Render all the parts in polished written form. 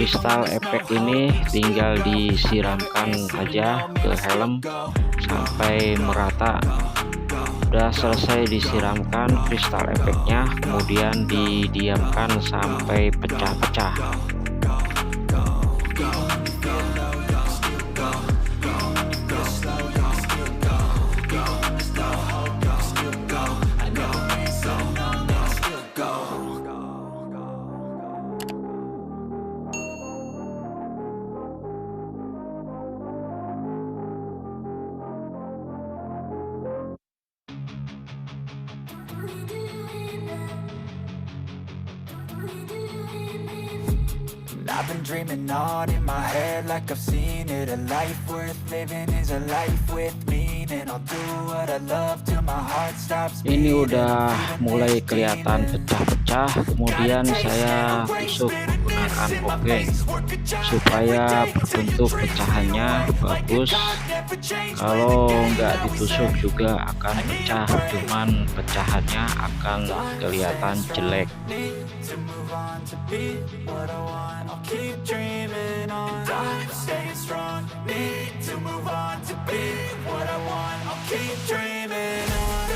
kristal efek ini tinggal disiramkan aja ke helm sampai merata. Udah selesai disiramkan kristal efeknya, kemudian didiamkan sampai pecah-pecah. I've been dreaming on in my head like I've seen it. A life worth living is a life with meaning. I'll do what I love till my heart stops beating. Ini udah mulai kelihatan pecah-pecah, kemudian saya tusuk menggunakan obeng supaya bentuk pecahannya bagus. Kalau nggak ditusuk juga akan pecah, cuman pecahannya akan kelihatan jelek. Keep dreaming on, I'm staying strong. Need to move on to be what I want. I'll keep dreaming on.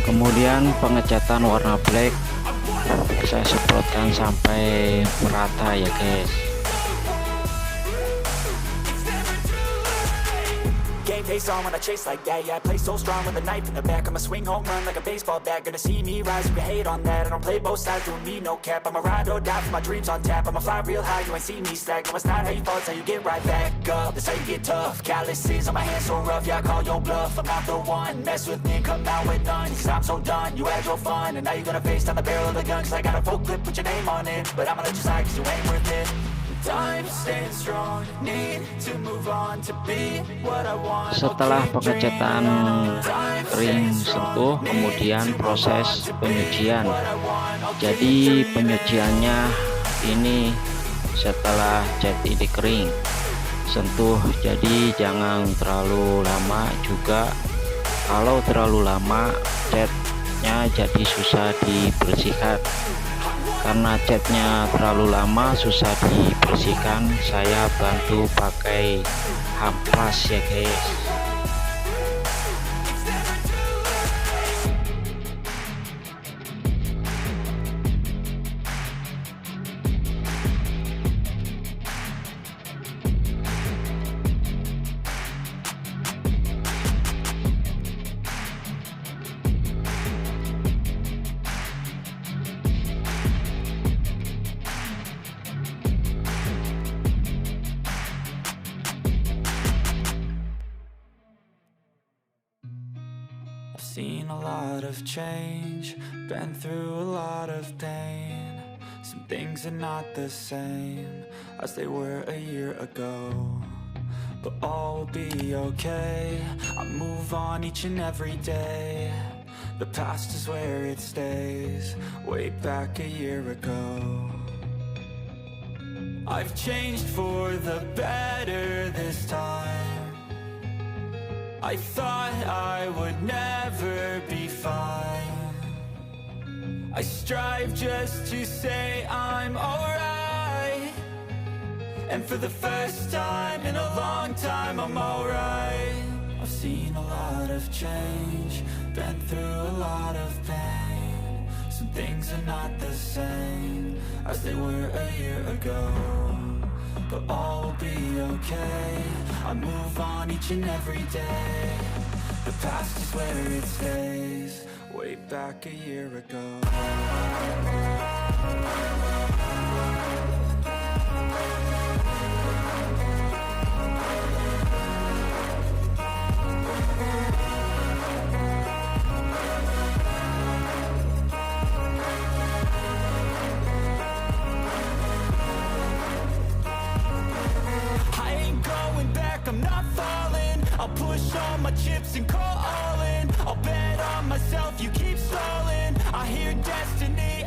Kemudian pengecatan warna black saya semprotkan sampai merata ya guys. Face on when I chase like that, yeah, I play so strong with a knife in the back. I'ma swing home run like a baseball bat. Gonna see me rise, you can hate on that. I don't play both sides, doing me no cap. I'ma ride or die for my dreams on tap. I'ma fly real high, you ain't see me slack. No, it's not how you fall, it's how you get right back up. That's how you get tough. Calluses on my hands so rough, yeah, I call your bluff. I'm not the one, mess with me, come out with none. Cause I'm so done, you had your fun. And now you're gonna face down the barrel of the gun. Cause I got a full clip with your name on it. But I'ma let you slide cause you ain't worth it. Setelah pengecatan kering sentuh, kemudian proses penyucian. Jadi penyuciannya ini setelah cat ini kering sentuh, jadi jangan terlalu lama juga. Kalau terlalu lama catnya jadi susah dibersihkan. Karena catnya terlalu lama susah dibersihkan, saya bantu pakai amplas ya guys. Seen a lot of change, been through a lot of pain. Some things are not the same as they were a year ago, but all will be okay. I move on each and every day. The past is where it stays, way back a year ago. I've changed for the better this time. I thought I would never be fine. I strive just to say I'm alright. And for the first time in a long time I'm alright. I've seen a lot of change, been through a lot of pain. Some things are not the same as they were a year ago, but all will be okay. I move on each and every day. The past is where it stays, way back a year ago. I'm not falling, I'll push all my chips and call all in. I'll bet on myself, you keep stalling. I hear destiny